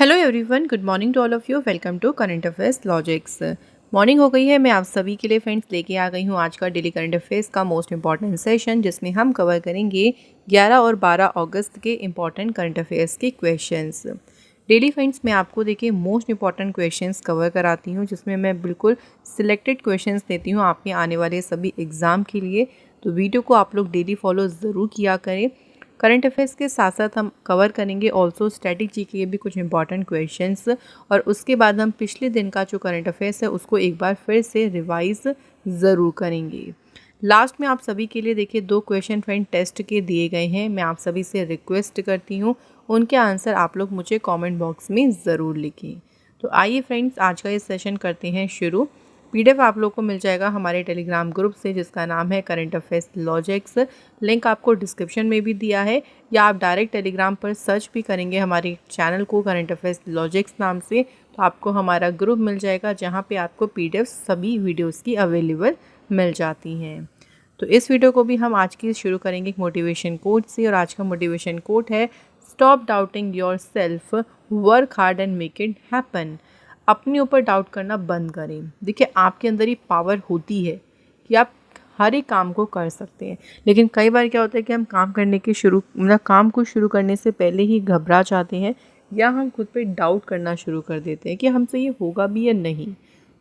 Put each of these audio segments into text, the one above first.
Hello everyone, good morning to all of you. Welcome to current affairs logics. Morning हो गई है, मैं आप सभी के लिए फ्रेंड्स लेके आ गई हूँ आज का डेली करंट अफेयर्स का मोस्ट इंपॉर्टेंट सेशन, जिसमें हम कवर करेंगे 11 और 12 अगस्त के इंपॉर्टेंट करंट अफेयर्स के क्वेश्चंस। डेली फ्रेंड्स मैं आपको देखिए मोस्ट इंपॉर्टेंट क्वेश्चंस कवर कराती हूँ, जिसमें मैं बिल्कुल सिलेक्टेड क्वेश्चंस देती हूँ आपके आने वाले सभी एग्ज़ाम के लिए। तो वीडियो को आप लोग डेली फॉलो ज़रूर किया करें। करंट अफेयर्स के साथ साथ हम कवर करेंगे ऑल्सो स्टैटिक जी के भी कुछ इंपॉर्टेंट क्वेश्चंस, और उसके बाद हम पिछले दिन का जो करंट अफेयर्स है उसको एक बार फिर से रिवाइज ज़रूर करेंगे। लास्ट में आप सभी के लिए देखिए 2 क्वेश्चन फ्रेंड टेस्ट के दिए गए हैं। मैं आप सभी से रिक्वेस्ट करती हूँ उनके आंसर आप लोग मुझे कमेंट बॉक्स में ज़रूर लिखें। तो आइए फ्रेंड्स आज का ये सेशन करते हैं शुरू। पीडीएफ आप लोग को मिल जाएगा हमारे टेलीग्राम ग्रुप से, जिसका नाम है करंट अफेयर्स लॉजिक्स। लिंक आपको डिस्क्रिप्शन में भी दिया है, या आप डायरेक्ट टेलीग्राम पर सर्च भी करेंगे हमारे चैनल को करंट अफेयर्स लॉजिक्स नाम से, तो आपको हमारा ग्रुप मिल जाएगा जहाँ पे आपको पीडीएफ सभी वीडियोस की अवेलेबल मिल जाती हैं। तो इस वीडियो को भी हम आज की शुरू करेंगे एक मोटिवेशन कोट से, और आज का मोटिवेशन कोट है stop doubting your self, work hard and make it happen. अपने ऊपर डाउट करना बंद करें। देखिए आपके अंदर ही पावर होती है कि आप हर एक काम को कर सकते हैं, लेकिन कई बार क्या होता है कि हम काम को शुरू करने से पहले ही घबरा जाते हैं, या हम खुद पे डाउट करना शुरू कर देते हैं कि हमसे ये होगा भी या नहीं।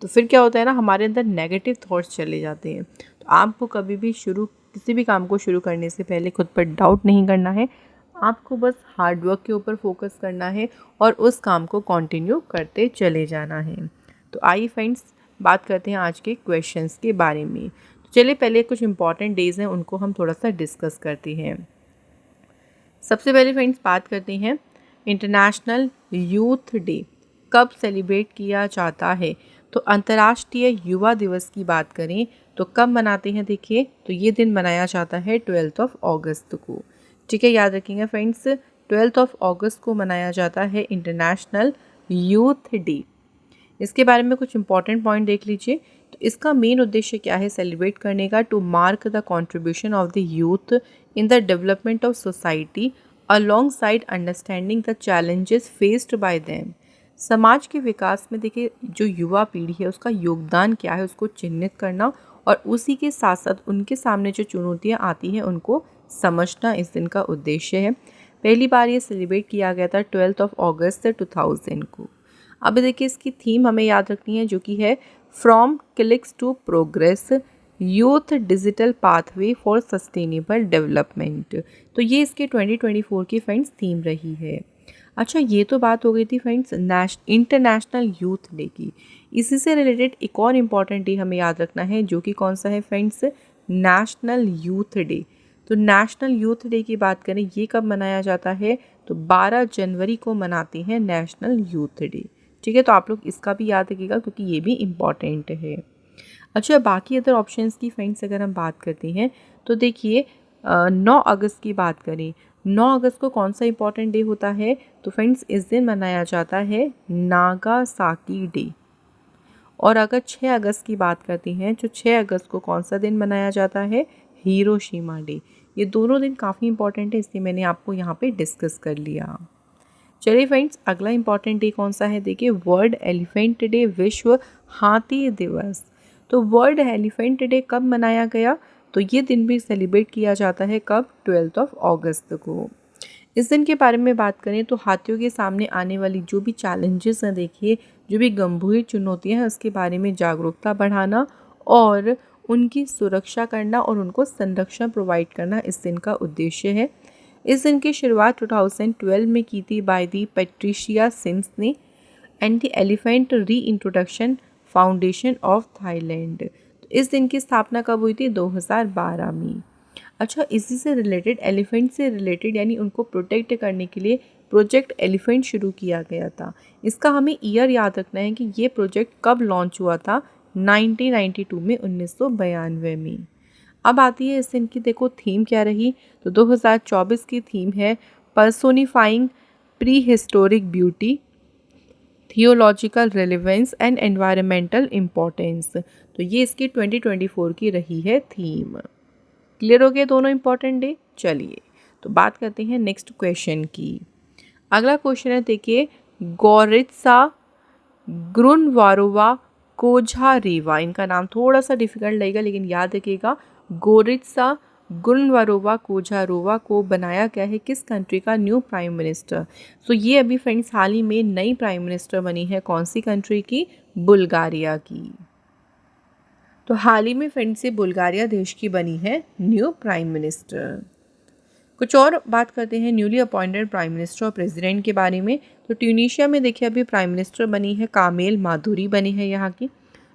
तो फिर क्या होता है ना, हमारे अंदर नेगेटिव थॉट्स चले जाते हैं। तो आपको कभी भी किसी भी काम को शुरू करने से पहले खुद पर डाउट नहीं करना है। आपको बस हार्डवर्क के ऊपर फोकस करना है और उस काम को कंटिन्यू करते चले जाना है। तो आइए फ्रेंड्स बात करते हैं आज के क्वेश्चंस के बारे में। तो चलिए पहले कुछ इंपॉर्टेंट डेज़ हैं उनको हम थोड़ा सा डिस्कस करते हैं। सबसे पहले फ्रेंड्स बात करते हैं इंटरनेशनल यूथ डे कब सेलिब्रेट किया जाता है। तो अंतर्राष्ट्रीय युवा दिवस की बात करें तो कब मनाते हैं, देखिए तो ये दिन मनाया जाता है 12 अगस्त को। ठीक है, याद रखिएगा फ्रेंड्स, 12 अगस्त को मनाया जाता है इंटरनेशनल यूथ डे। इसके बारे में कुछ इंपॉर्टेंट पॉइंट देख लीजिए। तो इसका मेन उद्देश्य क्या है सेलिब्रेट करने का, to mark the contribution of the youth in the development of society alongside understanding the challenges faced by them. समाज के विकास में देखिए जो युवा पीढ़ी है उसका योगदान क्या है उसको चिन्हित करना, और उसी के साथ साथ उनके सामने जो चुनौतियाँ आती हैं उनको समझना इस दिन का उद्देश्य है। पहली बार ये सेलिब्रेट किया गया था 12 अगस्त 2000 को। अब देखिए इसकी थीम हमें याद रखनी है, जो कि है from clicks to progress, youth digital pathway for sustainable development. तो ये इसके 2024 की फ्रेंड्स थीम रही है। अच्छा, ये तो बात हो गई थी फ्रेंड्स इंटरनेशनल यूथ डे की। इसी से रिलेटेड एक और इम्पॉर्टेंट डे हमें याद रखना है, जो कि कौन सा है फ्रेंड्स, नेशनल यूथ डे। तो नेशनल यूथ डे की बात करें ये कब मनाया जाता है, तो 12 जनवरी को मनाते हैं नेशनल यूथ डे। ठीक है, तो आप लोग इसका भी याद रखिएगा क्योंकि ये भी इम्पॉर्टेंट है। अच्छा, बाकी अदर ऑप्शंस की फ्रेंड्स अगर हम बात करते हैं तो देखिए 9 अगस्त की बात करें, 9 अगस्त को कौन सा इम्पॉर्टेंट डे होता है, तो फ्रेंड्स इस दिन मनाया जाता है नागासाकी डे। और अगर 6 अगस्त की बात करते हैं तो 6 अगस्त को कौन सा दिन मनाया जाता है, हिरोशिमा डे। ये दोनों दिन काफ़ी इंपॉर्टेंट है, इसलिए मैंने आपको यहाँ पे डिस्कस कर लिया। चलिए फ्रेंड्स अगला इंपॉर्टेंट डे कौन सा है, देखिए वर्ल्ड एलिफेंट डे, विश्व हाथी दिवस। तो वर्ल्ड एलिफेंट डे कब मनाया गया, तो ये दिन भी सेलिब्रेट किया जाता है कब, 12 अगस्त को। इस दिन के बारे में बात करें तो हाथियों के सामने आने वाली जो भी चैलेंजेस हैं, देखिए जो भी गंभीर चुनौतियां हैं उसके बारे में जागरूकता बढ़ाना और उनकी सुरक्षा करना और उनको संरक्षण प्रोवाइड करना इस दिन का उद्देश्य है। इस दिन की शुरुआत 2012 में की थी बाय दी पैट्रिशिया सिम्स ने एंड द एलिफेंट री इंट्रोडक्शन फाउंडेशन ऑफ थाईलैंड। तो इस दिन की स्थापना कब हुई थी, 2012 में। अच्छा, इसी से रिलेटेड एलिफेंट से रिलेटेड यानी उनको प्रोटेक्ट करने के लिए प्रोजेक्ट एलिफेंट शुरू किया गया था। इसका हमें ईयर याद रखना है कि ये प्रोजेक्ट कब लॉन्च हुआ था, 1992 में, 1992 में। अब आती है इस दिन की देखो थीम क्या रही, तो 2024 की थीम है personifying pre historic beauty, theological relevance and environmental importance. तो ये इसकी 2024 की रही है थीम। क्लियर हो गए दोनों इंपॉर्टेंट डे। चलिए तो बात करते हैं नेक्स्ट क्वेश्चन की। अगला क्वेश्चन है देखिए गोरित्सा ग्रुनवारोवा कोझारेवा। इनका नाम थोड़ा सा डिफिकल्ट लगेगा लेकिन याद रखिएगा, गोरित्सा ग्रुनवारोवा कोझारोवा को बनाया गया है किस कंट्री का न्यू प्राइम मिनिस्टर। सो ये अभी फ्रेंड्स हाल ही में नई प्राइम मिनिस्टर बनी है, कौन सी कंट्री की, बुल्गारिया की। तो हाल ही में फ्रेंड्स से बुल्गारिया देश की बनी है न्यू प्राइम मिनिस्टर। कुछ और बात करते हैं न्यूली अपॉइंटेड प्राइम मिनिस्टर और प्रेसिडेंट के बारे में। तो ट्यूनीशिया में देखिए अभी प्राइम मिनिस्टर बनी है कामेल माधुरी बनी है यहाँ की।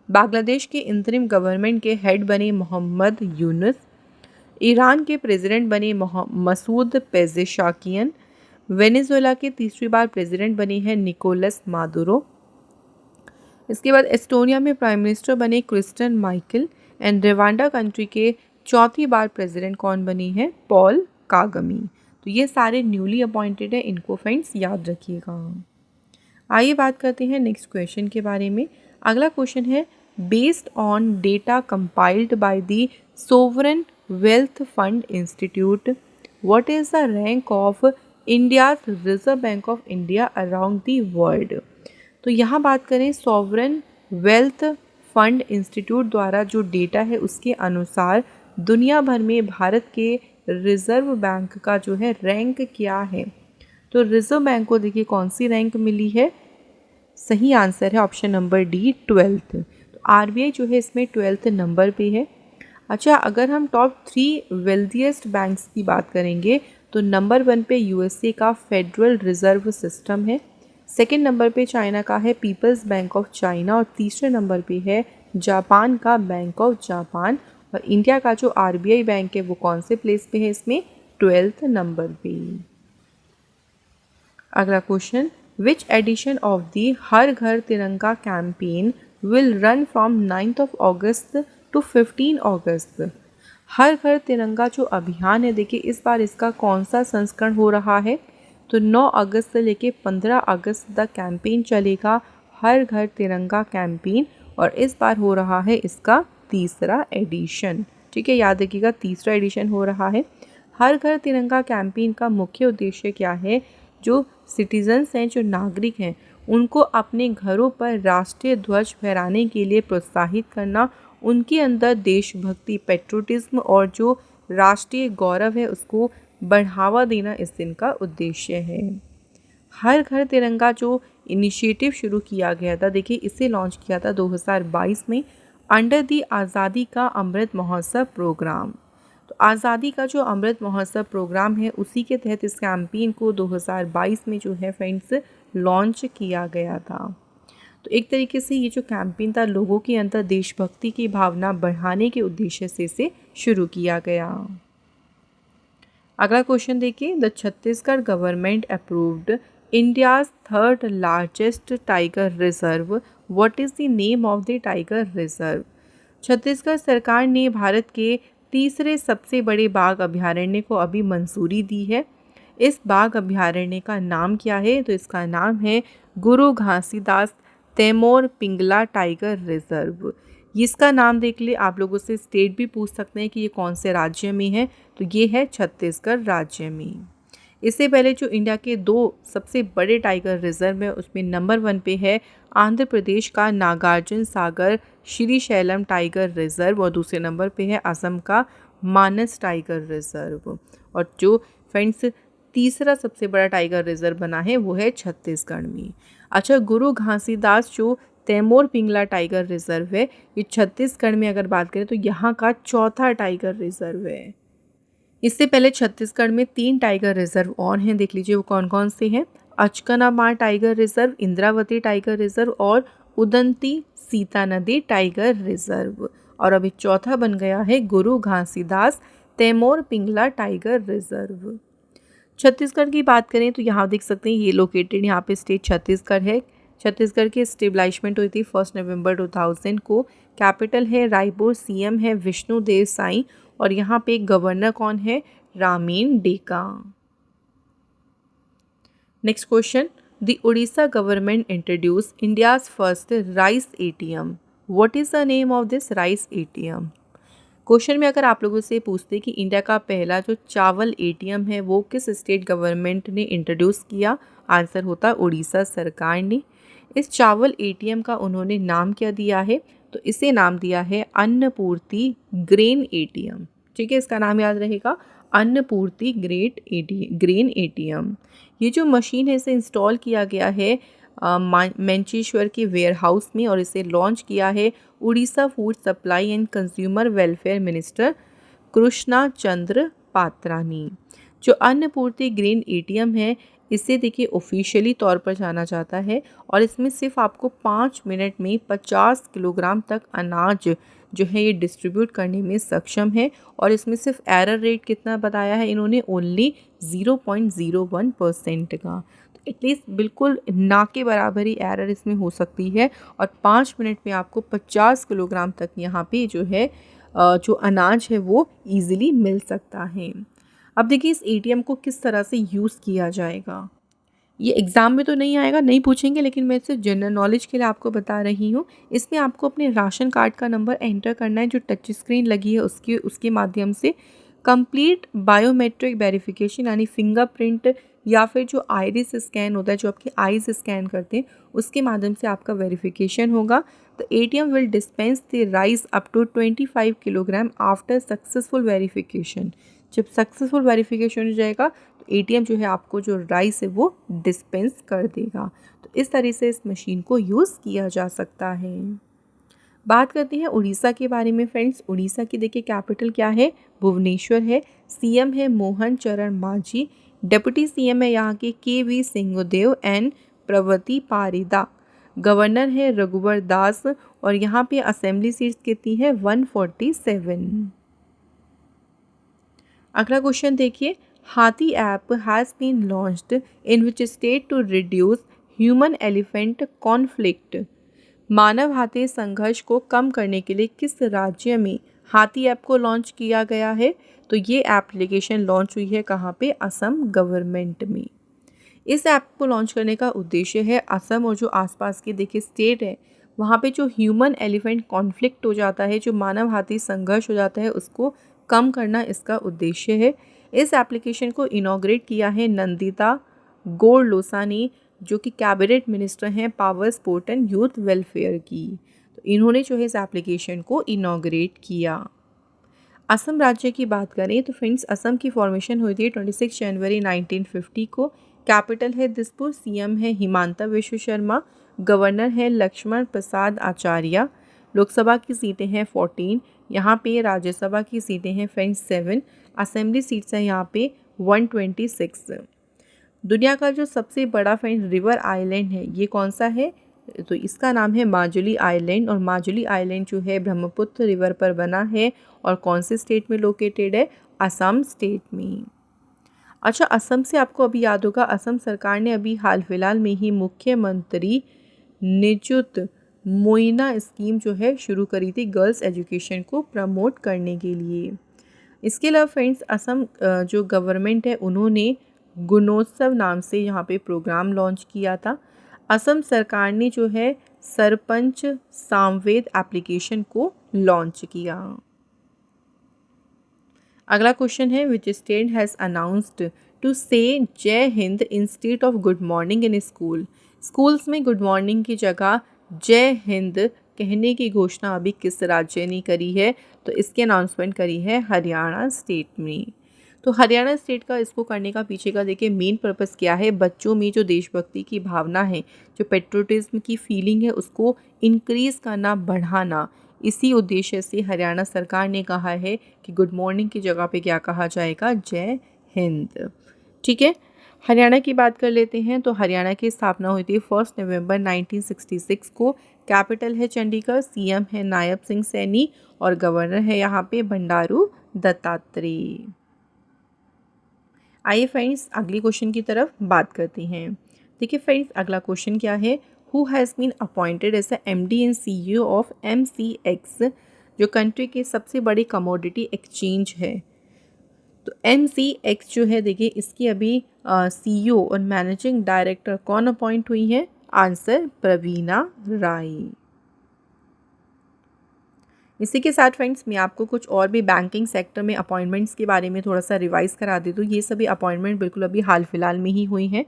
बांग्लादेश के इंतरिम गवर्नमेंट के हेड बने मोहम्मद यूनुस। ईरान के प्रेसिडेंट बने मसूद पेजेशाकियन। वेनेजुएला के तीसरी बार प्रेसिडेंट बने हैं निकोलस मादुरो। इसके बाद एस्टोनिया में प्राइम मिनिस्टर बने Kristen Michal. And Rwanda country के चौथी बार प्रेसिडेंट कौन बनी है, पॉल कागमी। तो ये सारे न्यूली अपॉइंटेड है, इनको फ्रेंड्स याद रखिएगा। आइए बात करते हैं नेक्स्ट क्वेश्चन के बारे में। अगला क्वेश्चन है, based on data compiled by the sovereign wealth fund institute, what is the rank of India's reserve bank of India around the world. तो यहाँ बात करें सॉवरेन वेल्थ फंड इंस्टीट्यूट द्वारा जो डेटा है उसके अनुसार दुनिया भर में भारत के रिजर्व बैंक का जो है रैंक क्या है। तो रिजर्व बैंक को देखिए कौन सी रैंक मिली है, सही आंसर है ऑप्शन नंबर डी 12th। तो आरबीआई जो है इसमें 12th नंबर पे है। अच्छा, अगर हम टॉप 3 वेल्थिएस्ट बैंक्स की बात करेंगे तो नंबर 1 पे यूएसए का फेडरल रिजर्व सिस्टम है, सेकंड नंबर पे चाइना का है पीपल्स बैंक ऑफ चाइना और तीसरे नंबर पे है जापान का बैंक ऑफ जापान। और इंडिया का जो आरबीआई बैंक है वो कौन से प्लेस पे है, इसमें 12th नंबर पे। अगला question, which edition of the Har Ghar Tiranga campaign will run from 9th of August to 15 August. Har Ghar Tiranga जो अभियान है देखिए इस बार इसका कौन सा संस्करण हो रहा है। तो 9 अगस्त से लेके 15 अगस्त तक कैंपेन चलेगा, हर घर तिरंगा कैंपेन, और इस बार हो रहा है इसका तीसरा एडिशन। ठीक है, याद रखिएगा तीसरा एडिशन हो रहा है। हर घर तिरंगा कैंपेन का मुख्य उद्देश्य क्या है, जो सिटीजन्स हैं, जो नागरिक हैं, उनको अपने घरों पर राष्ट्रीय ध्वज फहराने के लिए प्रोत्साहित करना, उनके अंदर देशभक्ति पेट्रोटिज्म और जो राष्ट्रीय गौरव है उसको बढ़ावा देना इस दिन का उद्देश्य है। हर घर तिरंगा जो इनिशिएटिव शुरू किया गया था, देखिए इसे लॉन्च किया था 2022 में अंडर दी आज़ादी का अमृत महोत्सव प्रोग्राम। तो आज़ादी का जो अमृत महोत्सव प्रोग्राम है उसी के तहत इस कैंपेन को 2022 में जो है फ्रेंड्स लॉन्च किया गया था। तो एक तरीके से ये जो कैंपेन था लोगों के अंदर देशभक्ति की भावना बढ़ाने के उद्देश्य से इसे शुरू किया गया। अगला क्वेश्चन देखिए, the Chhattisgarh government approved India's third largest tiger reserve, what is the name of the tiger reserve. Chhattisgarh सरकार ने भारत के तीसरे सबसे बड़े बाघ अभयारण्य को अभी मंजूरी दी है। इस बाघ अभयारण्य का नाम क्या है, तो इसका नाम है गुरु घासीदास तैमूर पिंगला टाइगर रिजर्व। इसका नाम देख ले, आप लोगों से स्टेट भी पूछ सकते हैं कि ये कौन से राज्य में है, तो ये है छत्तीसगढ़ राज्य में। इससे पहले जो इंडिया के 2 सबसे बड़े टाइगर रिजर्व है उसमें नंबर 1 पे है आंध्र प्रदेश का नागार्जुन सागर श्रीशैलम टाइगर रिजर्व और दूसरे नंबर पे है असम का मानस टाइगर रिजर्व। और जो फ्रेंड्स तीसरा सबसे बड़ा टाइगर रिजर्व बना है वो है छत्तीसगढ़ में। अच्छा, गुरु घासीदास जो तैमूर पिंगला टाइगर रिजर्व है ये छत्तीसगढ़ में अगर बात करें तो यहाँ का चौथा टाइगर रिजर्व है। इससे पहले छत्तीसगढ़ में 3 टाइगर रिजर्व और हैं, देख लीजिए वो कौन कौन से हैं। Achanakmar tiger reserve, Indravati tiger reserve और उदंती सीता नदी टाइगर रिजर्व। और अभी चौथा बन गया है गुरु घासीदास तैमूर पिंगला टाइगर रिजर्व। छत्तीसगढ़ की बात करें तो यहाँ देख सकते हैं ये लोकेटेड यहाँ पे स्टेट छत्तीसगढ़ है। छत्तीसगढ़ की स्टेबलाइजमेंट हुई थी 1 नवंबर 2000 को। कैपिटल है रायपुर, सीएम है विष्णुदेव साई और यहाँ पे गवर्नर कौन है, Ramin Deka. Next question, the Orissa government introduce India's first rice ATM, what is the name of this rice ATM. Question में अगर आप लोगों से पूछते कि इंडिया का पहला जो चावल एटीएम है वो किस स्टेट गवर्नमेंट ने इंट्रोड्यूस किया, आंसर होता है उड़ीसा सरकार ने। इस चावल एटीएम का उन्होंने नाम क्या दिया है, तो इसे नाम दिया है अन्नपूर्ति ग्रेन एटीएम। ठीक है, इसका नाम याद रहेगा, अन्नपूर्ति ग्रेन एटीएम। ये जो मशीन है इसे इंस्टॉल किया गया है मैनचेश्वर के वेयरहाउस में और इसे लॉन्च किया है Odisha food supply and consumer welfare minister Krishna Chandra Patra ने। जो अन्नपूर्ति ग्रेन एटीएम है इसे देखिए ऑफिशियली तौर पर जाना जाता है और इसमें सिर्फ आपको 5 मिनट में 50 किलोग्राम तक अनाज जो है ये डिस्ट्रीब्यूट करने में सक्षम है। और इसमें सिर्फ एरर रेट कितना बताया है इन्होंने, ओनली 0.01% का। तो एटलीस्ट बिल्कुल ना के बराबर ही एरर इसमें हो सकती है और 5 मिनट में आपको 50 किलोग्राम तक यहाँ पे जो है जो अनाज है वो ईज़िली मिल सकता है। अब देखिए इस एटीएम को किस तरह से यूज़ किया जाएगा, ये एग्ज़ाम में तो नहीं आएगा, नहीं पूछेंगे, लेकिन मैं इसे जनरल नॉलेज के लिए आपको बता रही हूँ। इसमें आपको अपने राशन कार्ड का नंबर एंटर करना है, जो टच स्क्रीन लगी है उसके माध्यम से कंप्लीट बायोमेट्रिक वेरिफिकेशन यानी फिंगरप्रिंट या फिर जो आइरिस स्कैन होता है, जो आपकी आईज स्कैन करते हैं, उसके माध्यम से आपका वेरिफिकेशन होगा। तो ATM will dispense the rice up to 25 kilogram after successful verification. जब सक्सेसफुल वेरिफिकेशन हो जाएगा तो एटीएम जो है आपको जो राइस है वो डिस्पेंस कर देगा। तो इस तरह से इस मशीन को यूज़ किया जा सकता है। बात करते हैं उड़ीसा के बारे में फ्रेंड्स। उड़ीसा की देखिए कैपिटल क्या है, भुवनेश्वर है। सीएम है मोहन चरण मांझी। डिप्टी सीएम है यहाँ के we Singhdeo and Pravati Parida. Governor है रघुवर दास और यहाँ पे असेंबली सीट्स कितनी है, 147। अगला क्वेश्चन देखिए, Haathi app has been launched in which state to reduce human elephant conflict. मानव हाथी संघर्ष को कम करने के लिए किस राज्य में हाथी ऐप को लॉन्च किया गया है, तो ये एप्लीकेशन लॉन्च हुई है कहाँ पे, असम गवर्नमेंट में। इस ऐप को लॉन्च करने का उद्देश्य है असम और जो आसपास के देखिए स्टेट है वहाँ पे जो ह्यूमन एलिफेंट कॉन्फ्लिक्ट हो जाता है, जो मानव हाथी संघर्ष हो जाता है, उसको कम करना इसका उद्देश्य है। इस एप्लीकेशन को इनॉग्रेट किया है नंदिता गोरलोसा ने, जो कि कैबिनेट मिनिस्टर हैं power sport and youth welfare की। तो इन्होंने जो है इस एप्लीकेशन को इनॉग्रेट किया। असम राज्य की बात करें तो फ्रेंड्स असम की फॉर्मेशन हुई थी 26 जनवरी 1950 को। कैपिटल है दिसपुर। सीएम है हिमांता विश्व शर्मा। गवर्नर है लक्ष्मण प्रसाद आचार्य। लोकसभा की सीटें हैं 14। यहाँ पे राज्यसभा की सीटें हैं फ्रेंड्स 7। असेंबली सीट्स हैं यहाँ पे 126। दुनिया का जो सबसे बड़ा फ्रेंड्स रिवर आइलैंड है ये कौन सा है, तो इसका नाम है माजुली आइलैंड। और माजुली आइलैंड जो है ब्रह्मपुत्र रिवर पर बना है और कौन से स्टेट में लोकेटेड है, असम स्टेट में। अच्छा, असम से आपको अभी याद होगा असम सरकार ने अभी हाल फिलहाल में ही मुख्यमंत्री निजुत मोइना स्कीम जो है शुरू करी थी गर्ल्स एजुकेशन को प्रमोट करने के लिए। इसके अलावा फ्रेंड्स असम जो गवर्नमेंट है उन्होंने गुणोत्सव नाम से यहाँ पे प्रोग्राम लॉन्च किया था। असम सरकार ने जो है सरपंच सामवेद एप्लीकेशन को लॉन्च किया। अगला क्वेश्चन है, which state has announced to say Jai Hind instead of good morning in school. Schools में गुड मॉर्निंग की जगह जय हिंद कहने की घोषणा अभी किस राज्य ने करी है, तो इसकी अनाउंसमेंट करी है हरियाणा स्टेट में। तो हरियाणा स्टेट का इसको करने का पीछे का देखिए मेन पर्पस क्या है, बच्चों में जो देशभक्ति की भावना है, जो पेट्रोटिज्म की फीलिंग है, उसको इंक्रीज़ करना, बढ़ाना। इसी उद्देश्य से हरियाणा सरकार ने कहा है कि गुड मॉर्निंग की जगह पे क्या कहा जाएगा, जय हिंद। ठीक है, हरियाणा की बात कर लेते हैं। तो हरियाणा की स्थापना हुई थी 1 नवंबर 1966 को। कैपिटल है चंडीगढ़। सीएम है नायब सिंह सैनी और गवर्नर है यहाँ पे बंडारू दत्तात्रेय। आइए फ्रेंड्स अगली क्वेश्चन की तरफ बात करते हैं। देखिए फ्रेंड्स अगला क्वेश्चन क्या है, who has been appointed as MD and CEO of MCX, जो कंट्री के सबसे बड़ी कमोडिटी एक्सचेंज है। तो एमसीएक्स जो है देखिए इसकी अभी सीईओ और मैनेजिंग डायरेक्टर कौन अपॉइंट हुई है, आंसर प्रवीणा राय। इसी के साथ फ्रेंड्स मैं आपको कुछ और भी बैंकिंग सेक्टर में अपॉइंटमेंट्स के बारे में थोड़ा सा रिवाइज़ करा दी। तो ये सभी अपॉइंटमेंट बिल्कुल अभी हाल फिलहाल में ही हुई हैं।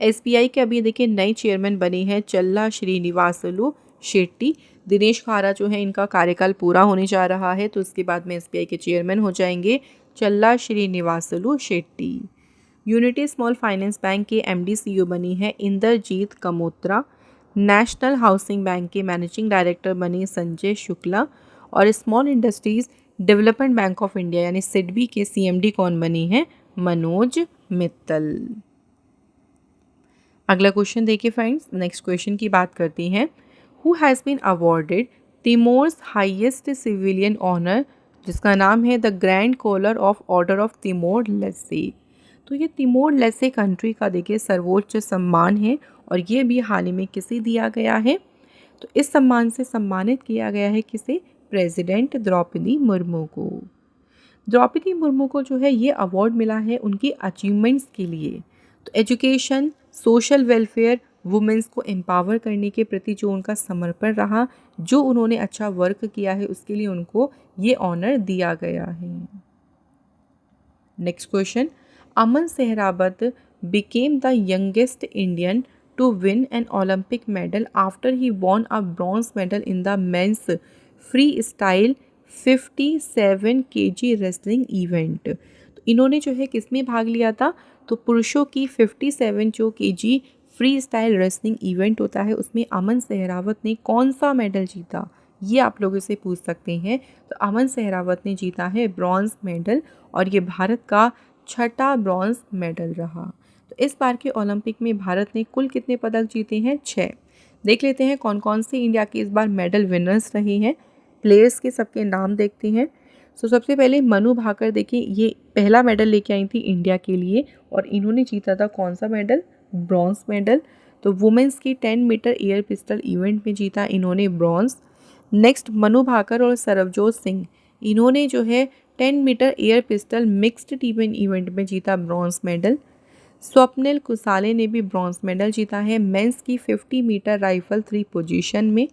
एसबीआई के अभी देखिए नए चेयरमैन बने हैं चल्ला श्रीनिवासलू शेट्टी। दिनेश खारा जो है इनका कार्यकाल पूरा होने जा रहा है, तो उसके बाद में एसबीआई के चेयरमैन हो जाएंगे चल्ला Srinivasulu Shetty. Unity small finance bank के एमडी सीईओ बनी है Indrajit Kamorta. National housing bank के मैनेजिंग डायरेक्टर बने संजय शुक्ला। और small industries development bank of India यानी सिडबी के सीएमडी कौन बनी है? मनोज मित्तल। अगला क्वेश्चन देखिए फ्रेंड्स, नेक्स्ट क्वेश्चन की बात करती हैं। Who has been awarded Timor's highest civilian honour, जिसका नाम है the grand collar of order of Timor Leste. तो ये तिमोर लेस्से कंट्री का देखिए सर्वोच्च सम्मान है और ये भी हाल ही में किसे दिया गया है? तो इस सम्मान से सम्मानित किया गया है किसे? प्रेसिडेंट द्रौपदी मुर्मू को। द्रौपदी मुर्मू को जो है ये अवार्ड मिला है उनकी अचीवमेंट्स के लिए। तो एजुकेशन, सोशल वेलफेयर, वुमेंस को एम्पावर करने के प्रति जो उनका समर्पण रहा, जो उन्होंने अच्छा वर्क किया है, उसके लिए उनको ये ऑनर दिया गया है। Next question, Aman Sehrawat became the youngest Indian to win an Olympic medal after he won a bronze medal in the men's freestyle 57 kg wrestling event। तो इन्होंने जो है किस में भाग लिया था? तो पुरुषों की 57 जो kg free style wrestling event होता है उसमें अमन सहरावत ने कौन सा मेडल जीता, ये आप लोगों से पूछ सकते हैं। तो अमन सहरावत ने जीता है ब्रॉन्ज मेडल और ये भारत का छठा ब्रॉन्ज मेडल रहा। तो इस बार के ओलंपिक में भारत ने कुल कितने पदक जीते हैं? 6। देख लेते हैं कौन कौन से इंडिया के इस बार मेडल विनर्स रहे हैं। प्लेयर्स के सबके नाम देखते हैं। सो सबसे पहले मनु भाकर, देखिए ये पहला मेडल लेके आई थी इंडिया के लिए और इन्होंने जीता था कौन सा मेडल? Bronze medal. तो वुमेंस की 10 मीटर एयर पिस्टल इवेंट में जीता इन्होंने ब्रॉन्ज। नेक्स्ट मनु भाकर और सरबजोत सिंह, इन्होंने जो है 10 metre air pistol mixed team event में जीता ब्रॉन्ज मेडल। स्वप्निल कुसाले ने भी ब्रॉन्ज मेडल जीता है मेंस की 50 मीटर राइफल 3 पोजीशन में।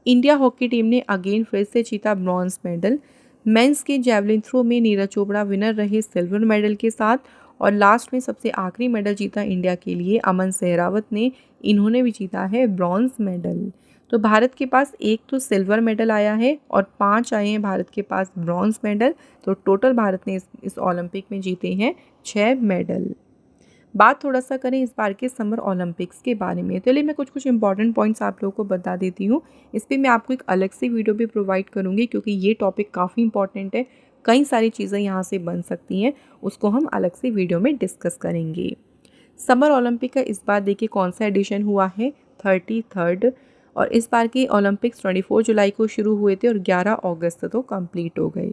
इंडिया हॉकी टीम ने अगेन फिर से जीता ब्रॉन्ज मेडल। मेंस के जैवलिन थ्रो में नीरज चोपड़ा विनर रहे सिल्वर मेडल के साथ। और लास्ट में सबसे आखिरी मेडल जीता इंडिया के लिए अमन सहरावत ने, इन्होंने भी जीता है ब्रॉन्ज मेडल। तो भारत के पास एक तो सिल्वर मेडल आया है और 5 आए हैं भारत के पास ब्रॉन्ज मेडल। तो टोटल भारत ने इस ओलंपिक में जीते हैं 6 मेडल। बात थोड़ा सा करें इस बार के समर ओलंपिक्स के बारे में, तो चलिए मैं कुछ इंपॉर्टेंट पॉइंट्स आप लोगों को बता देती हूँ। इस पर मैं आपको एक अलग से वीडियो भी प्रोवाइड करूँगी क्योंकि ये टॉपिक काफ़ी इंपॉर्टेंट है। कई सारी चीज़ें यहाँ से बन सकती हैं, उसको हम अलग से वीडियो में डिस्कस करेंगे। समर ओलंपिक का इस बार देखिए कौन सा एडिशन हुआ है? 33rd। और इस बार के ओलंपिक्स 24 जुलाई को शुरू हुए थे और 11 अगस्त तो कंप्लीट हो गए।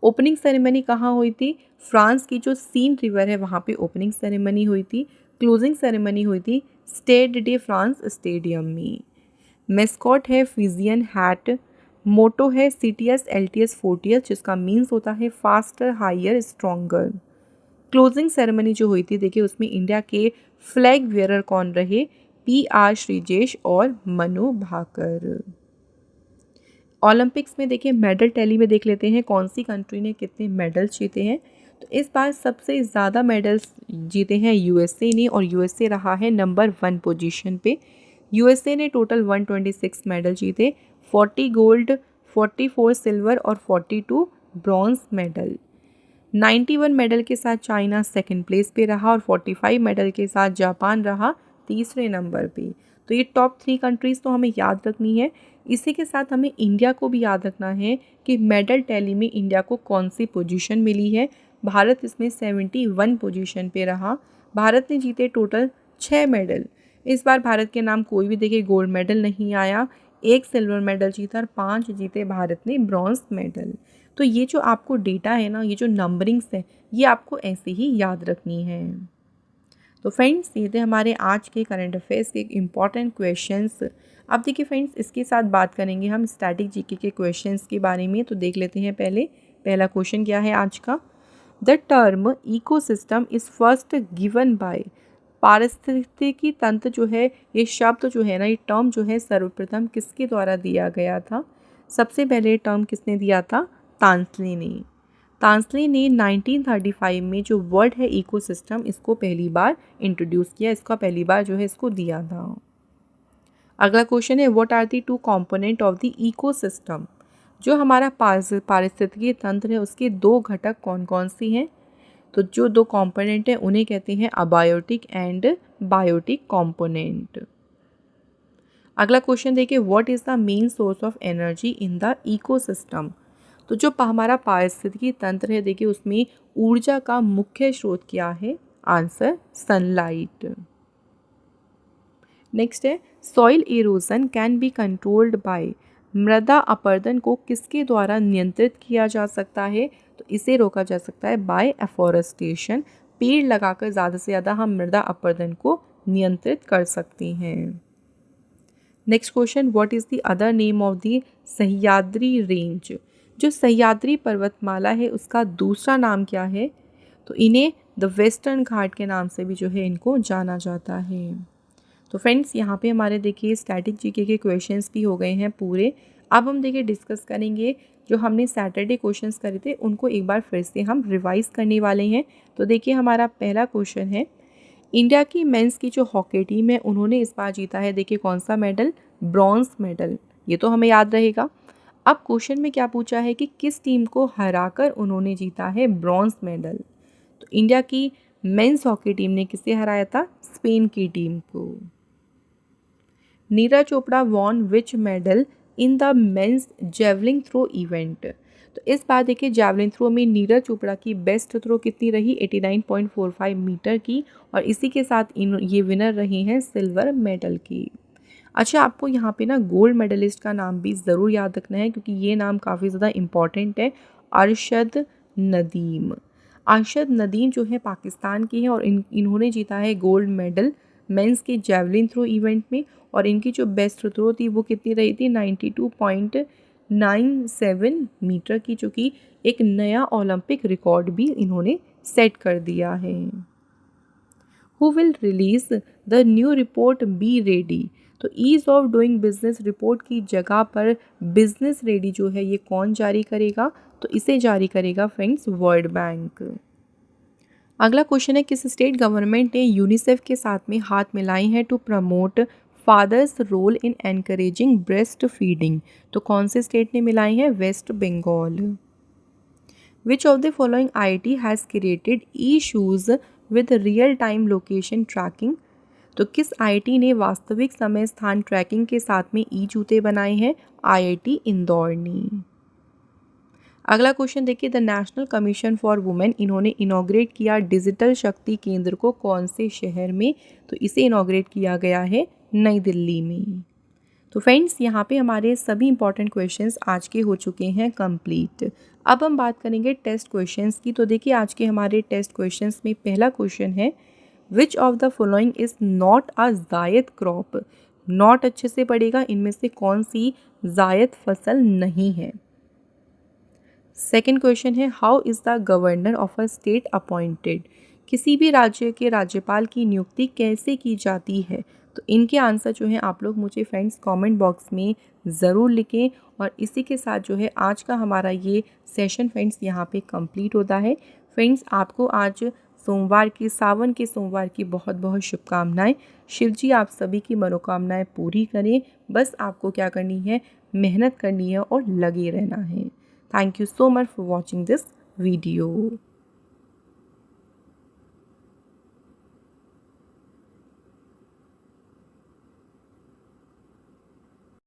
ओपनिंग सेरेमनी कहाँ हुई थी? फ्रांस की जो सीन रिवर है वहाँ पे ओपनिंग सेरेमनी हुई थी। क्लोजिंग सेरेमनी हुई थी स्टेड डे फ्रांस स्टेडियम में। मेस्कॉट है फिजियन हैट। मोटो है CTS LTS 40 जिसका मीन्स होता है faster higher stronger. Closing ceremony जो हुई थी देखिए उसमें इंडिया के फ्लैग वेयरर कौन रहे? PR श्रीजेश और मनु भाकर। ओलंपिक्स में देखिए मेडल टैली में देख लेते हैं कौन सी कंट्री ने कितने मेडल्स जीते हैं। तो इस बार सबसे ज़्यादा मेडल्स जीते हैं USA ने और USA रहा है नंबर 1 पोजीशन पे। USA ने टोटल 126 मेडल जीते, 40 गोल्ड, 44 सिल्वर और 42 ब्रॉन्ज मेडल। 91 मेडल के साथ चाइना सेकंड प्लेस पे रहा और 45 मेडल के साथ जापान रहा तीसरे नंबर पे। तो ये टॉप 3 कंट्रीज़ तो हमें याद रखनी है। इसी के साथ हमें इंडिया को भी याद रखना है कि मेडल टैली में इंडिया को कौन सी पोजीशन मिली है। भारत इसमें 71 पोजीशन पे रहा। भारत ने जीते टोटल 6 मेडल। इस बार भारत के नाम कोई भी देखिए गोल्ड मेडल नहीं आया। 1 सिल्वर मेडल जीता और 5 जीते भारत ने ब्रॉन्ज मेडल। तो ये जो आपको डेटा है ना, ये जो नंबरिंग्स है, ये आपको ऐसे ही याद रखनी है। तो फ्रेंड्स ये थे हमारे आज के करंट अफेयर्स के इम्पॉर्टेंट क्वेश्चंस। अब देखिए फ्रेंड्स इसके साथ बात करेंगे हम स्टैटिक जीके के क्वेश्चंस के बारे में। तो देख लेते हैं पहला क्वेश्चन क्या है आज का। The term ecosystem is first given by, पारिस्थितिकी तंत्र जो है, ये शब्द जो है ना, ये टर्म जो है सर्वप्रथम किसके द्वारा दिया गया था? सबसे पहले टर्म किसने दिया था? तांसले ने। तांसले ने 1935 में जो वर्ड है इकोसिस्टम, इसको पहली बार इंट्रोड्यूस किया, इसका पहली बार जो है इसको दिया था। अगला क्वेश्चन है what are the two component of the ecosystem? जो हमारा पारिस्थितिकी तंत्र है उसके दो घटक कौन कौन सी हैं? तो जो दो कंपोनेंट हैं उन्हें कहते हैं अबायोटिक एंड बायोटिक कंपोनेंट। अगला क्वेश्चन देखिए what is the main source of energy in the ecosystem? तो जो हमारा पारिस्थितिकी तंत्र है देखिए उसमें ऊर्जा का मुख्य स्रोत क्या है? Answer sunlight. नेक्स्ट है soil erosion can be controlled by. मृदा अपरदन को किसके द्वारा नियंत्रित किया जा सकता है? तो इसे रोका जा सकता है बाय एफॉरेस्टेशन। पेड़ लगाकर ज़्यादा से ज़्यादा हम मृदा अपरदन को नियंत्रित कर सकते हैं। Next question what is the other name of the Sahyadri range? जो सह्याद्री पर्वतमाला है उसका दूसरा नाम क्या है? तो इन्हें द वेस्टर्न घाट के नाम से भी जो है इनको जाना जाता है। तो फ्रेंड्स यहाँ पे हमारे देखिए स्टैटिक जीके के क्वेश्चंस भी हो गए हैं पूरे। अब हम देखिए डिस्कस करेंगे जो हमने सैटरडे क्वेश्चंस करे थे उनको एक बार फिर से हम रिवाइज करने वाले हैं। तो देखिए हमारा पहला क्वेश्चन है इंडिया की मेंस की जो हॉकी टीम है उन्होंने इस बार जीता है देखिए कौन सा मेडल? Bronze medal. ये तो हमें याद रहेगा। अब क्वेश्चन में क्या पूछा है कि किस टीम को हराकर उन्होंने जीता है ब्रॉन्ज मेडल? तो इंडिया की मेंस हॉकी टीम ने किसे हराया था? स्पेन की टीम को। Neeraj Chopra won which medal in the men's javelin throw event? तो इस बार देखिए जेवलिन थ्रो में नीरज चोपड़ा की बेस्ट थ्रो कितनी रही? 89.45 मीटर की, और इसी के साथ ये विनर रही हैं सिल्वर मेडल की। अच्छा आपको यहाँ पे ना गोल्ड मेडलिस्ट का नाम भी ज़रूर याद रखना है क्योंकि ये नाम काफ़ी ज़्यादा इम्पॉर्टेंट है। अरशद नदीम। अरशद नदीम जो है पाकिस्तान की है और इन्होंने जीता है गोल्ड मेडल मेंस के जेवलिन थ्रो इवेंट में, और इनकी जो बेस्ट थ्रो थी वो कितनी रही थी? 92.97 मीटर की, जो कि एक नया ओलंपिक रिकॉर्ड भी इन्होंने सेट कर दिया है। Who will release the new report be ready? तो ease of doing business report की जगह पर बिजनेस रेडी जो है ये कौन जारी करेगा? तो इसे जारी करेगा फ्रेंड्स वर्ल्ड बैंक। अगला क्वेश्चन है किस स्टेट गवर्नमेंट ने यूनिसेफ के साथ में हाथ मिलाए हैं to promote fathers role in encouraging breast feeding? तो कौन से स्टेट ने मिलाए हैं? West Bengal. Which of the following IIT has created e shoes with real time location tracking? तो किस आईआईटी ने वास्तविक समय स्थान ट्रैकिंग के साथ में ई जूते बनाए हैं? आईआईटी इंदौर ने। अगला क्वेश्चन देखिए the national commission for women इन्होंने इनॉग्रेट किया डिजिटल शक्ति केंद्र को कौन से शहर में? तो इसे इनॉग्रेट किया गया है नई दिल्ली में। तो फ्रेंड्स यहाँ पे हमारे सभी इंपॉर्टेंट क्वेश्चंस आज के हो चुके हैं कंप्लीट। अब हम बात करेंगे टेस्ट क्वेश्चंस की। तो देखिए आज के हमारे टेस्ट क्वेश्चंस में पहला क्वेश्चन है विच of the following is not a जायद क्रॉप? नॉट अच्छे से पड़ेगा, इनमें से कौन सी जायद फसल नहीं है? सेकेंड क्वेश्चन है how is the governor of a state appointed? किसी भी राज्य के राज्यपाल की नियुक्ति कैसे की जाती है? तो इनके आंसर जो है आप लोग मुझे फ्रेंड्स कमेंट बॉक्स में ज़रूर लिखें। और इसी के साथ जो है आज का हमारा ये सेशन फ्रेंड्स यहाँ पे कंप्लीट होता है। फ्रेंड्स आपको आज सोमवार की सावन के सोमवार की बहुत बहुत शुभकामनाएं। शिव जी आप सभी की मनोकामनाएं पूरी करें। बस आपको क्या करनी है? मेहनत करनी है और लगे रहना है। Thank you so much for watching this video.